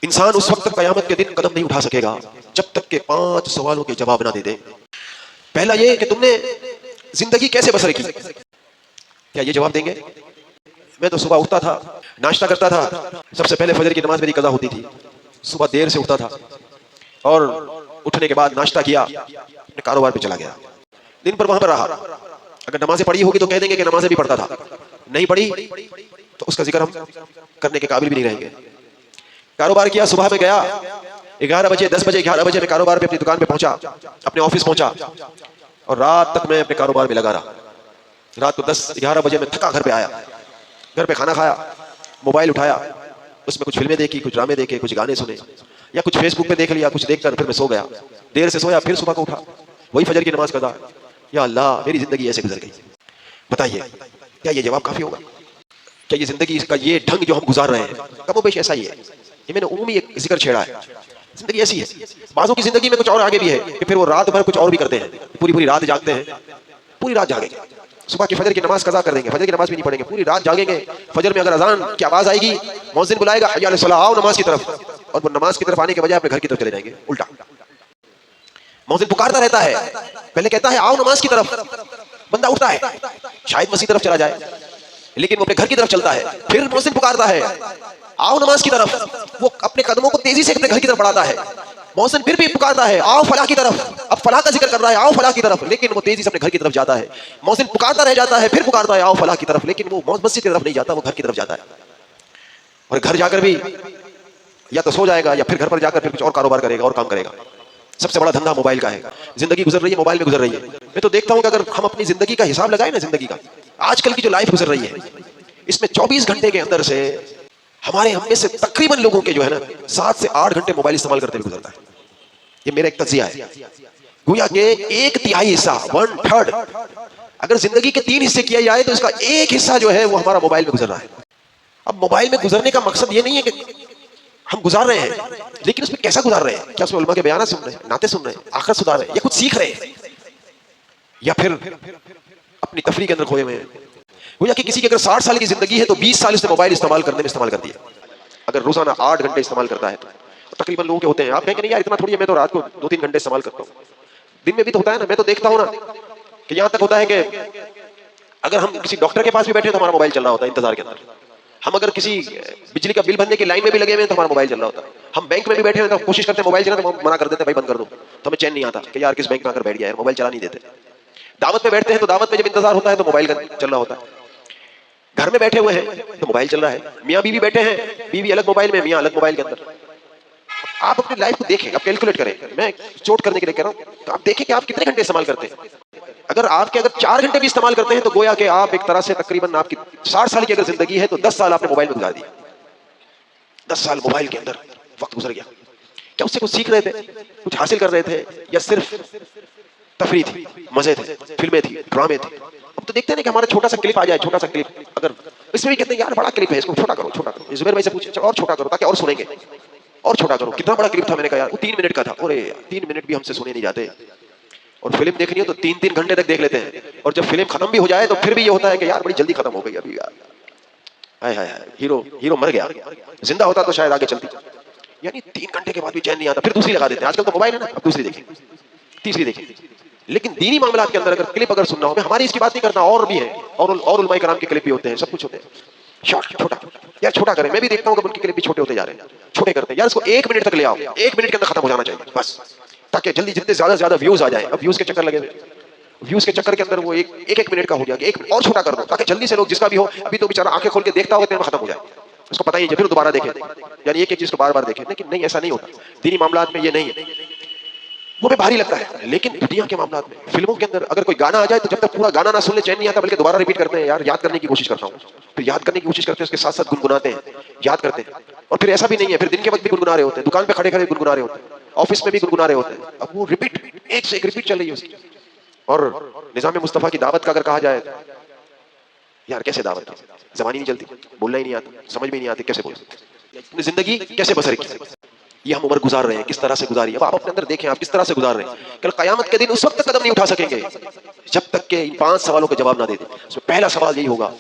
इंसान उस वक्त तक कयामत के दिन कदम नहीं उठा सकेगा जब तक के 5 सवालों के जवाब ना दे दे। पहला ये कि तुमने जिंदगी कैसे बसर की, क्या ये जवाब देंगे? मैं तो सुबह उठता था, नाश्ता करता था, सबसे पहले फजर की नमाज मेरी कज़ा होती थी। सुबह देर से उठता था और उठने के बाद नाश्ता किया, अपने कारोबार पे चला गया, दिन भर वहां पर रहा। अगर नमाजें पढ़ी होगी तो कह देंगे कि नमाजें भी पढ़ता था, नहीं पढ़ी तो उसका जिक्र हम करने के काबिल भी नहीं रहेंगे। कारोबार किया, सुबह में गया, 11 बजे 10 बजे 11 बजे मैं कारोबार पे अपनी दुकान पे पहुंचा, अपने ऑफिस पहुंचा और रात तक मैं अपने कारोबार में लगा रहा। रात को 10-11 बजे मैं थका घर पे आया, घर पे खाना खाया, मोबाइल उठाया, उसमें कुछ फिल्में देखी, कुछ ड्रामे देखे, कुछ गाने सुने या कुछ फेसबुक पे देख लिया, कुछ देखकर फिर मैं सो गया। देर से सोया, फिर सुबह को उठा, वही फजर की नमाज कदा। या अल्लाह, मेरी जिंदगी ऐसे गुजर गई। बताइए, क्या ये जवाब काफी होगा? क्या ये जिंदगी का ये ढंग जो हम गुजार रहे हैं कमोबेश ऐसा ही है? ये मैंने उम्मी एक जिक्र छेड़ा है। जिंदगी ऐसी है, बाजों की जिंदगी में कुछ और आगे भी है कि फिर वो रात भर कुछ और भी करते हैं, पूरी पूरी रात जागते हैं, पूरी रात जागेंगे, सुबह की फजर की नमाज कज़ा कर देंगे, फजर की नमाज भी नहीं पढ़ेंगे, पूरी रात जागेंगे। फजर में अगर अजान की आवाज आएगी, मौज़िन बुलाएगा, हय्या अला सलाह, आओ नमाज की तरफ, और वो नमाज की तरफ आने के बजाय अपने घर की तरफ चले जाएंगे। उल्टा मौज़िन पुकारता रहता है, पहले कहता है आओ नमाज की तरफ, बंदा उठता है, शायद मस्जिद तरफ चला जाए, लेकिन वो अपने घर की तरफ चलता है। फिर मौज़िन पुकारता है आओ नमाज की तरफ, वो अपने कदमों को तेजी से अपने घर की तरफ बढ़ाता है। मौज़िन फिर भी पुकारता है आओ फलाह की तरफ, अब फलाह का जिक्र कर रहा है, आओ फलाह की तरफ, लेकिन वो तेजी से अपने घर की तरफ जाता है। मौज़िन पुकारता रह जाता है, फिर पुकारता है आओ फलाह की तरफ, लेकिन वो मस्जिद की तरफ नहीं जाता, वो घर की तरफ जाता है। और घर जाकर भी या तो सो जाएगा या फिर घर पर जाकर फिर कुछ और कारोबार करेगा और काम करेगा। सबसे बड़ा धंधा मोबाइल का है। जिंदगी गुजर रही है, मोबाइल में गुजर रही है। मैं तो देखता हूं कि अगर हम अपनी जिंदगी का हिसाब लगाए ना, जिंदगी का आजकल की जो लाइफ गुजर रही है, इसमें 24 घंटे के अंदर से हमारे हम में से तकरीबन लोगों के जो है ना 7 से 8 घंटे मोबाइल इस्तेमाल करते हुए गुजरता है। ये मेरा एक तज्जिया है। गोया के 1/3 हिस्सा, 1/3 अगर जिंदगी के 3 हिस्से किया जाए तो इसका एक हिस्सा जो है वो हमारा मोबाइल में गुजर रहा है। अब मोबाइल में गुजरने का मकसद ये नहीं है कि हम गुजार रहे हैं, लेकिन उसमें कैसा गुजार रहे हैं? क्या उसमें उलमा के बयान सुन रहे हैं, नाते सुन रहे हैं, आखिरत सुधार रहे हैं, या कुछ सीख रहे हैं, या फिर अपनी तफरीह के अंदर खोए हुए हैं? गोया कि किसी की अगर 60 साल की जिंदगी है तो 20 साल इसने मोबाइल इस्तेमाल करने में इस्तेमाल कर दिया। अगर रोजाना 8 घंटे इस्तेमाल करता है तो तकरीबन लोगों के होते हैं। आप कहेंगे नहीं यार इतना थोड़ी है, मैं तो रात को 2-3 घंटे इस्तेमाल करता हूँ, दिन में भी तो होता है ना। मैं तो देखता हूँ ना कि यहाँ तक होता है कि अगर हम किसी डॉक्टर के पास भी बैठे तो हमारा मोबाइल चल रहा होता है इंतजार के अंदर। हम अगर किसी बिजली का बिल भरने की लाइन में भी लगे हुए हैं तो हमारा मोबाइल चल रहा होता है। हम बैंक में भी बैठे हुए तो कोशिश करते हैं मोबाइल चलाना, तो मना कर देते हैं भाई बंद कर दो, तो हमें चैन नहीं आता कि यार किस बैंक में आकर बैठ गया है, मोबाइल चला नहीं देते। दावत में बैठते हैं तो दावत में जब इंतजार होता है तो मोबाइल चल रहा होता है। घर में बैठे हुए हैं तो मोबाइल चल रहा है। मियाँ बीवी बैठे हैं, बीवी अलग मोबाइल में, मियाँ अलग मोबाइल के अंदर। आप अपनी लाइफ को देखें, आप कैलकुलेट करें, मैं चोट करने के लिए कह रहा हूँ, तो आप देखें कि आप कितने घंटे इस्तेमाल करते हैं। अगर 4 घंटे भी इस्तेमाल करते हैं तो गोया कि आप एक तरह से तकरीबन आपकी 60 साल की अगर जिंदगी है तो 10 साल आपने मोबाइल में गुजार दिया। 10 साल मोबाइल के अंदर वक्त गुजर गया। क्या उससे कुछ सीख रहे थे, कुछ हासिल कर रहे थे, या सिर्फ तफरीह थी, मजे थे, फिल्में थी, ड्रामे थे? अब तो देखते हैं ना कि हमारा छोटा सा क्लिप आ जाए, छोटा सा क्लिप, अगर इसमें भी कहते हैं यार बड़ा क्लिप है, इसको छोटा करो, छोटा करो। जुबैर भाई से पूछे और छोटा करो ताकि और सुनेंगे, और छोटा करो। कितना बड़ा क्लिप था? मैंने कहा यार वो 3 मिनट का था। अरे 3 मिनट भी हमसे सुने नहीं जाते। और फिल्म देखनी हो तो 3-3 घंटे तक देख लेते हैं, और जब फिल्म खत्म भी हो जाए तो फिर भी ये होता है कि यार बड़ी जल्दी खत्म हो गई अभी यार, हाय हाय हाय, हीरो मर गया, जिंदा होता तो शायद आगे चलती। यानी 3 घंटे के बाद भी चैन नहीं आता, फिर दूसरी लगा देते हैं। आजकल तो मोबाइल है ना, अब दूसरी देखें, तीसरी देखें। लेकिन दीनी मामलात के अंदर अगर क्लिप अगर सुनना हो, मैं हमारी इसकी बात नहीं करता, और भी है, और उलमाए कराम के क्लिप भी होते हैं, सब कुछ होते हैं। शॉर्ट छोटा यार, छोटा करें। मैं भी देखता हूँ कि उनके क्लिप भी छोटे होते जा रहे हैं, छोटे करते हैं यार। इसको 1 मिनट तक ले आओ, 1 मिनट के अंदर खत्म हो जाना चाहिए बस, ताकि जल्दी जितने ज्यादा से ज्यादा व्यूज आ जाए। अब व्यूज के चक्कर लगे, व्यूज के चक्कर के अंदर वो एक मिनट का हो गया कि 1 मिनट और छोटा कर दो ताकि जल्दी से लोग जिसका भी हो, अभी तो बेचारा आंखें खोल के देखता होगा इतने में खत्म हो जाए, उसको पता ही है, फिर दोबारा देखे, यानी एक चीज को बार बार देखे। लेकिन नहीं, ऐसा नहीं होता। दीनी मामलात में ये नहीं है, वो भी भारी लगता है। लेकिन दुनिया के मामलात में, फिल्मों के अंदर अगर कोई गाना आ जाए तो जब तक पूरा गाना ना सुन ले चैन नहीं आता, बल्कि दोबारा रिपीट करते हैं। यार याद करने की कोशिश करता हूँ, फिर याद करने की कोशिश करते हैं, उसके साथ साथ गुनगुनाते हैं, याद करते हैं। और फिर ऐसा भी नहीं है, फिर दिन के वक्त भी गुनगुना रहे होते हैं, दुकान पे खड़े खड़े गुनगुना रहे होते हैं, ऑफिस में भी गुनगुना रहे होते हैं। अब वो रिपीट, एक से एक रिपीट चल रही है उसकी। और निजाम मुस्तफा की दावत का अगर कहा जाए, यार कैसे दावत की, जबानी नहीं चलती, बोलना ही नहीं आता, समझ में नहीं आती, कैसे बोल सकते? जिंदगी कैसे बसर की, ये हम उम्र गुजार रहे हैं, किस तरह से गुजारी। अब आप अपने अंदर देखें, आप किस तरह से गुजार रहे हैं। कल कयामत के दिन उस वक्त कदम नहीं उठा सकेंगे जब तक के इन 5 सवालों के जवाब ना दे दें। उसमें पहला सवाल यही होगा,